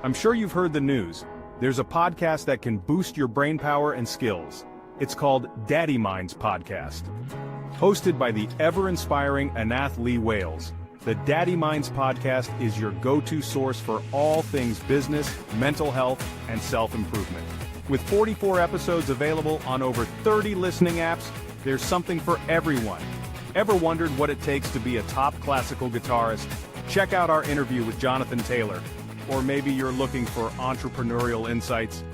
I'm sure you've heard the news. There's a podcast that can boost your brain power and skills. It's called Daddy Minds Podcast. Hosted by the ever-inspiring Anath Lee Wales, the Daddy Minds Podcast is your go-to source for all things business, mental health, and self-improvement. With 44 episodes available on over 30 listening apps, there's something for everyone. Ever wondered what it takes to be a top classical guitarist? Check out our interview with Jonathan Taylor. Or maybe you're looking for entrepreneurial insights?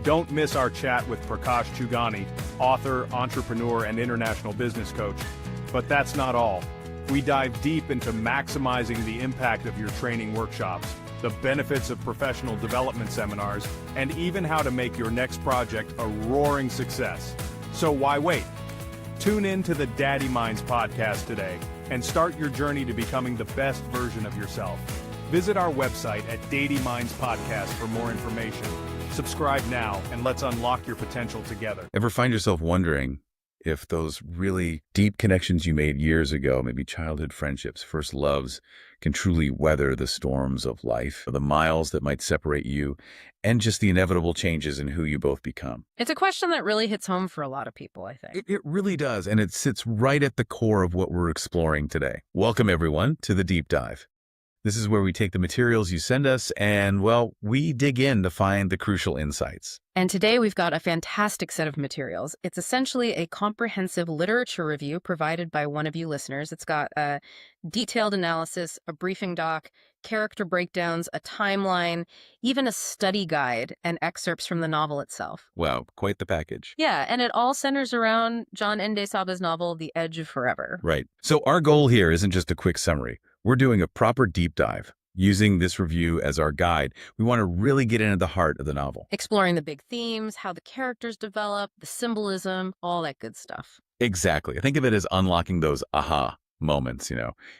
Don't miss our chat with Prakash Chugani, author, entrepreneur, and international business coach. But that's not all. We dive deep into maximizing the impact of your training workshops, the benefits of professional development seminars, and even how to make your next project a roaring success. So why wait? Tune in to the Daddy Minds Podcast today and start your journey to becoming the best version of yourself. Visit our website at Daddy Minds Podcast for more information. Subscribe now and let's unlock your potential together. Ever find yourself wondering if those really deep connections you made years ago, maybe childhood friendships, first loves, can truly weather the storms of life, the miles that might separate you, and just the inevitable changes in who you both become? It's a question that really hits home for a lot of people, I think. It really does, and it sits right at the core of what we're exploring today. Welcome, everyone, to The Deep Dive. This is where we take the materials you send us and, well, we dig in to find the crucial insights. And today we've got a fantastic set of materials. It's essentially a comprehensive literature review provided by one of you listeners. It's got a detailed analysis, a briefing doc, character breakdowns, a timeline, even a study guide, and excerpts from the novel itself. Wow, quite the package. Yeah, and it all centers around John Ndayisaba's novel, The Edge of Forever. Right. So our goal here isn't just a quick summary. We're doing a proper deep dive. Using this review as our guide, we want to really get into the heart of the novel. Exploring the big themes, how the characters develop, the symbolism, all that good stuff. Exactly. Think of it as unlocking those aha moments,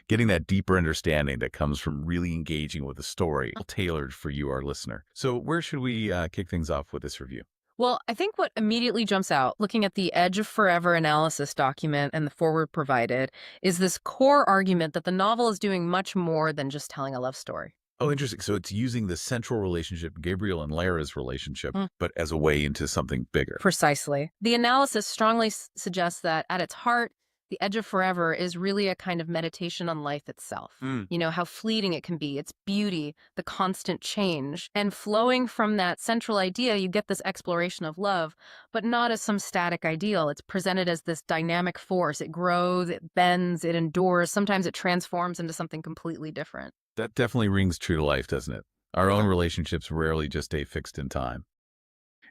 getting that deeper understanding that comes from really engaging with a story tailored for you, our listener. So where should we kick things off with this review? Well, I think what immediately jumps out, looking at the Edge of Forever analysis document and the foreword provided, is this core argument that the novel is doing much more than just telling a love story. Oh, interesting. So it's using the central relationship, Gabriel and Laira's relationship, but as a way into something bigger. Precisely. The analysis strongly suggests that at its heart, The Edge of Forever is really a kind of meditation on life itself. How fleeting it can be, its beauty, the constant change. And flowing from that central idea, you get this exploration of love, but not as some static ideal. It's presented as this dynamic force. It grows, it bends, it endures. Sometimes it transforms into something completely different. That definitely rings true to life, doesn't it? Our own relationships rarely just stay fixed in time.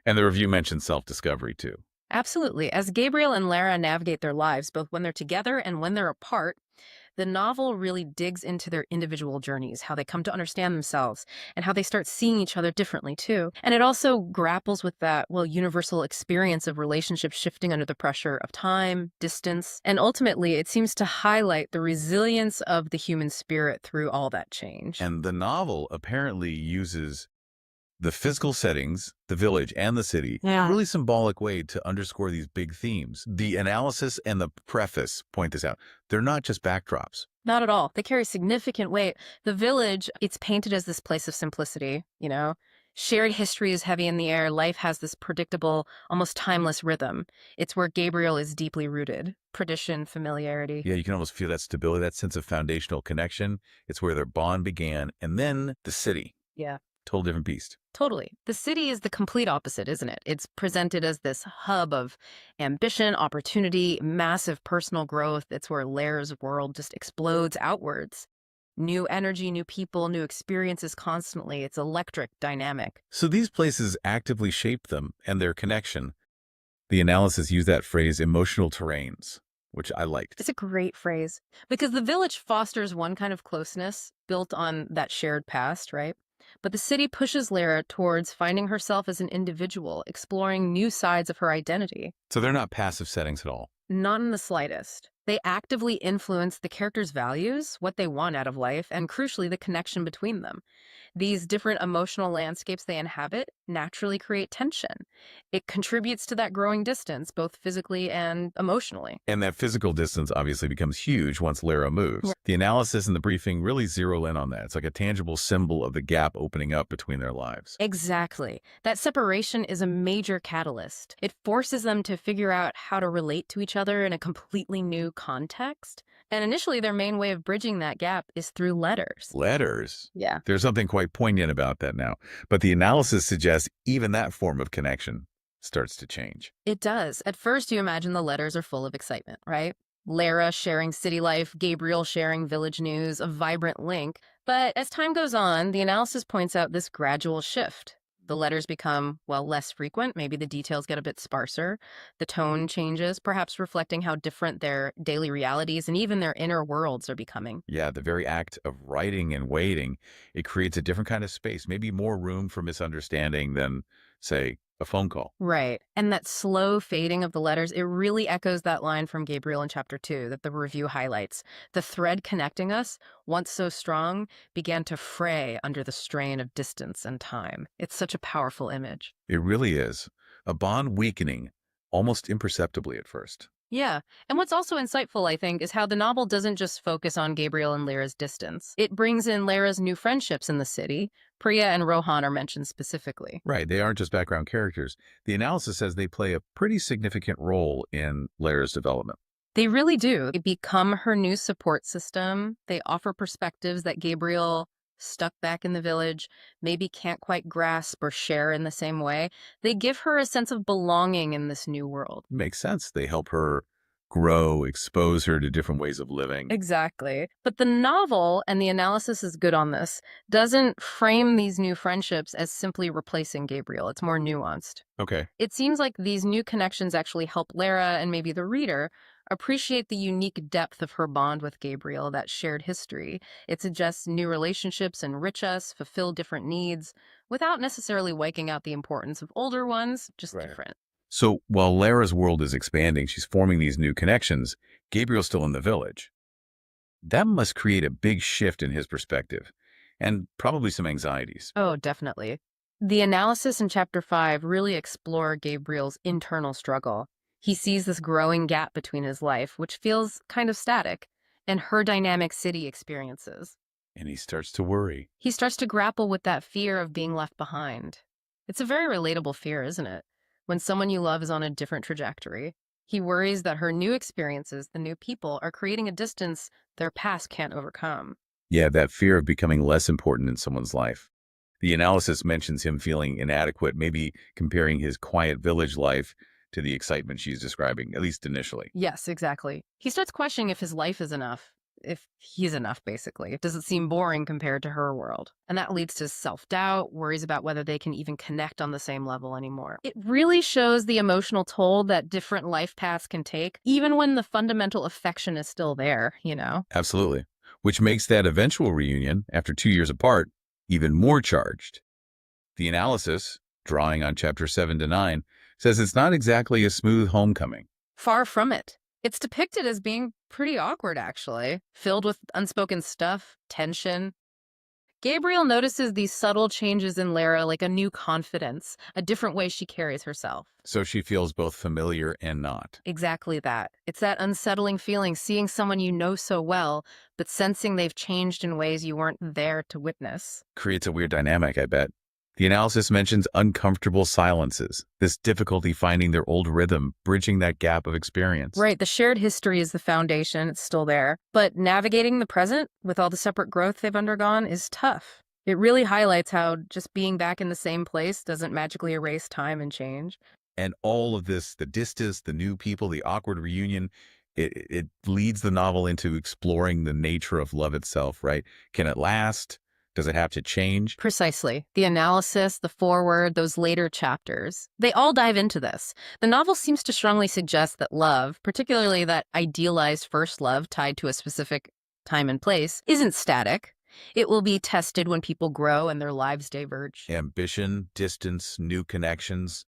And the review mentions self-discovery, too. Absolutely. As Gabriel and Laira navigate their lives, both when they're together and when they're apart, the novel really digs into their individual journeys, how they come to understand themselves, and how they start seeing each other differently, too. And it also grapples with that, universal experience of relationships shifting under the pressure of time, distance, and ultimately it seems to highlight the resilience of the human spirit through all that change. And the novel apparently uses the physical settings, the village and the city, really symbolic way to underscore these big themes. The analysis and the preface point this out. They're not just backdrops. Not at all. They carry significant weight. The village, it's painted as this place of simplicity, Shared history is heavy in the air. Life has this predictable, almost timeless rhythm. It's where Gabriel is deeply rooted. Tradition, familiarity. Yeah, you can almost feel that stability, that sense of foundational connection. It's where their bond began. And then the city. Yeah. Total different beast. Totally. The city is the complete opposite, isn't it? It's presented as this hub of ambition, opportunity, massive personal growth. It's where Laira's world just explodes outwards. New energy, new people, new experiences constantly. It's electric, dynamic. So these places actively shape them and their connection. The analysis used that phrase, emotional terrains, which I liked. It's a great phrase because the village fosters one kind of closeness built on that shared past, right? But the city pushes Laira towards finding herself as an individual, exploring new sides of her identity. So they're not passive settings at all. Not in the slightest. They actively influence the characters' values, what they want out of life, and crucially, the connection between them. These different emotional landscapes they inhabit naturally create tension. It contributes to that growing distance, both physically and emotionally. And that physical distance obviously becomes huge once Lara moves. Right. The analysis and the briefing really zero in on that. It's like a tangible symbol of the gap opening up between their lives. Exactly. That separation is a major catalyst. It forces them to figure out how to relate to each other in a completely new context. And initially, their main way of bridging that gap is through letters. Letters. Yeah. There's something quite poignant about that now. But the analysis suggests even that form of connection starts to change. It does. At first, you imagine the letters are full of excitement, right? Lara sharing city life, Gabriel sharing village news, a vibrant link. But as time goes on, the analysis points out this gradual shift. The letters become, well, less frequent. Maybe the details get a bit sparser. The tone changes, perhaps reflecting how different their daily realities and even their inner worlds are becoming. Yeah, the very act of writing and waiting, it creates a different kind of space, maybe more room for misunderstanding than, say, a phone call. Right. And that slow fading of the letters, it really echoes that line from Gabriel in chapter 2 that the review highlights. The thread connecting us, once so strong, began to fray under the strain of distance and time. It's such a powerful image. It really is. A bond weakening, almost imperceptibly at first. Yeah. And what's also insightful, I think, is how the novel doesn't just focus on Gabriel and Lyra's distance. It brings in Lyra's new friendships in the city. Priya and Rohan are mentioned specifically. Right, they aren't just background characters. The analysis says they play a pretty significant role in Lara's development. They really do. They become her new support system. They offer perspectives that Gabriel, stuck back in the village, maybe can't quite grasp or share in the same way. They give her a sense of belonging in this new world. Makes sense. They help her grow, expose her to different ways of living. Exactly. But the novel, and the analysis is good on this, doesn't frame these new friendships as simply replacing Gabriel. It's more nuanced. Okay. It seems like these new connections actually help Lara and maybe the reader appreciate the unique depth of her bond with Gabriel, that shared history. It suggests new relationships enrich us, fulfill different needs, without necessarily wiping out the importance of older ones, just Right. different. So while Lara's world is expanding, she's forming these new connections, Gabriel's still in the village. That must create a big shift in his perspective and probably some anxieties. Oh, definitely. The analysis in chapter 5 really explore Gabriel's internal struggle. He sees this growing gap between his life, which feels kind of static, and her dynamic city experiences. And he starts to worry. He starts to grapple with that fear of being left behind. It's a very relatable fear, isn't it? When someone you love is on a different trajectory. He worries that her new experiences, the new people, are creating a distance their past can't overcome. Yeah, that fear of becoming less important in someone's life. The analysis mentions him feeling inadequate, maybe comparing his quiet village life to the excitement she's describing, at least initially. Yes, exactly. He starts questioning if his life is enough, if he's enough, basically. Does it seem boring compared to her world? And that leads to self-doubt, worries about whether they can even connect on the same level anymore. It really shows the emotional toll that different life paths can take, even when the fundamental affection is still there, you know? Absolutely. Which makes that eventual reunion, after 2 years apart, even more charged. The analysis, drawing on chapter 7 to 9, says it's not exactly a smooth homecoming. Far from it. It's depicted as being pretty awkward, actually, filled with unspoken stuff, tension. Gabriel notices these subtle changes in Lara, like a new confidence, a different way she carries herself. So she feels both familiar and not. Exactly that. It's that unsettling feeling, seeing someone you know so well, but sensing they've changed in ways you weren't there to witness. Creates a weird dynamic, I bet. The analysis mentions uncomfortable silences, this difficulty finding their old rhythm, bridging that gap of experience. Right, the shared history is the foundation, it's still there. But navigating the present, with all the separate growth they've undergone, is tough. It really highlights how just being back in the same place doesn't magically erase time and change. And all of this, the distance, the new people, the awkward reunion, it leads the novel into exploring the nature of love itself, right? Can it last? Does it have to change? Precisely. The analysis, the foreword, those later chapters, they all dive into this. The novel seems to strongly suggest that love, particularly that idealized first love tied to a specific time and place, isn't static. It will be tested when people grow and their lives diverge. Ambition, distance, new connections.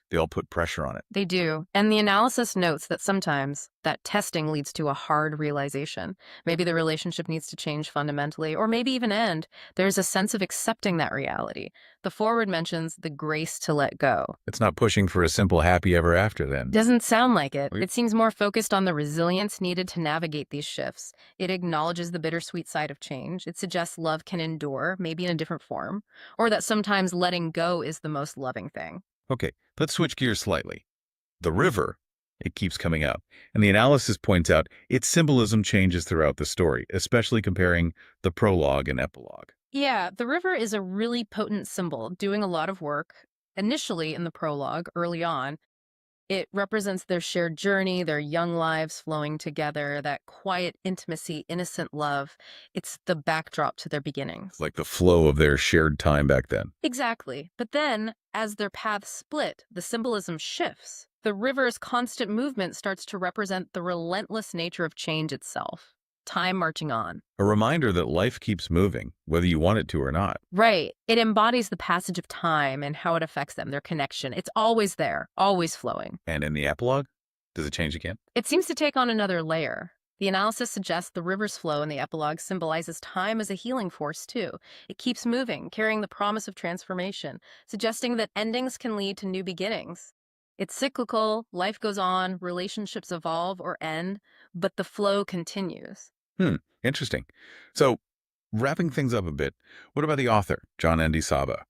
They all put pressure on it. They do. And the analysis notes that sometimes that testing leads to a hard realization. Maybe the relationship needs to change fundamentally, or maybe even end. There's a sense of accepting that reality. The forward mentions the grace to let go. It's not pushing for a simple happy ever after then. Doesn't sound like it. We- It seems more focused on the resilience needed to navigate these shifts. It acknowledges the bittersweet side of change. It suggests love can endure, maybe in a different form, or that sometimes letting go is the most loving thing. Okay, let's switch gears slightly. The river, it keeps coming up, and the analysis points out its symbolism changes throughout the story, especially comparing the prologue and epilogue. Yeah, the river is a really potent symbol, doing a lot of work. Initially in the prologue, early on, it represents their shared journey, their young lives flowing together, that quiet intimacy, innocent love. It's the backdrop to their beginnings. Like the flow of their shared time back then. Exactly. But then, as their paths split, the symbolism shifts. The river's constant movement starts to represent the relentless nature of change itself. Time marching on. A reminder that life keeps moving, whether you want it to or not. Right. It embodies the passage of time and how it affects them, their connection. It's always there, always flowing. And in the epilogue, does it change again? It seems to take on another layer. The analysis suggests the river's flow in the epilogue symbolizes time as a healing force, too. It keeps moving, carrying the promise of transformation, suggesting that endings can lead to new beginnings. It's cyclical, life goes on, relationships evolve or end, but the flow continues. Interesting. So, wrapping things up a bit, what about the author, John Ndayisaba?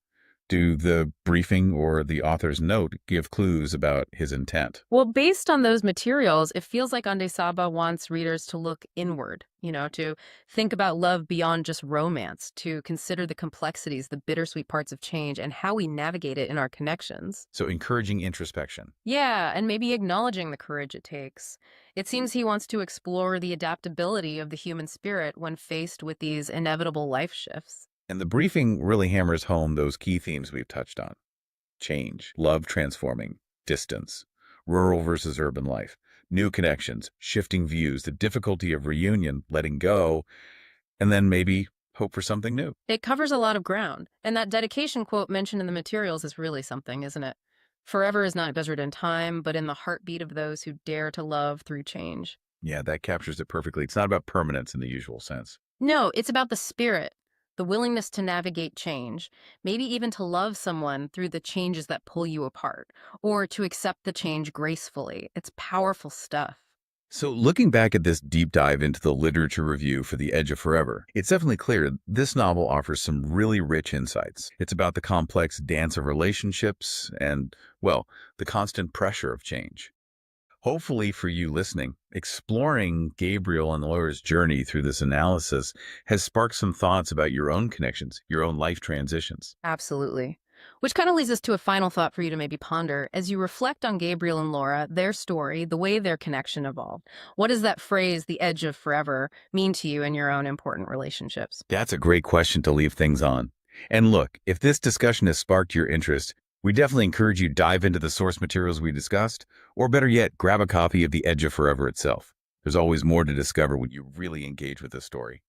Do the briefing or the author's note give clues about his intent? Well, based on those materials, it feels like Ndayisaba wants readers to look inward, to think about love beyond just romance, to consider the complexities, the bittersweet parts of change, and how we navigate it in our connections. So, encouraging introspection. Yeah, and maybe acknowledging the courage it takes. It seems he wants to explore the adaptability of the human spirit when faced with these inevitable life shifts. And the briefing really hammers home those key themes we've touched on. Change, love transforming, distance, rural versus urban life, new connections, shifting views, the difficulty of reunion, letting go, and then maybe hope for something new. It covers a lot of ground, and that dedication quote mentioned in the materials is really something, isn't it? Forever is not measured in time, but in the heartbeat of those who dare to love through change. Yeah, that captures it perfectly. It's not about permanence in the usual sense. No, it's about the spirit, the willingness to navigate change, maybe even to love someone through the changes that pull you apart, or to accept the change gracefully. It's powerful stuff. So looking back at this deep dive into the literature review for The Edge of Forever, it's definitely clear this novel offers some really rich insights. It's about the complex dance of relationships and, well, the constant pressure of change. Hopefully for you listening, exploring Gabriel and Laira's journey through this analysis has sparked some thoughts about your own connections, your own life transitions. Absolutely. Which kind of leads us to a final thought for you to maybe ponder. As you reflect on Gabriel and Laira, their story, the way their connection evolved, what does that phrase, the edge of forever, mean to you in your own important relationships? That's a great question to leave things on. And look, if this discussion has sparked your interest, we definitely encourage you to dive into the source materials we discussed, or better yet, grab a copy of The Edge of Forever itself. There's always more to discover when you really engage with the story.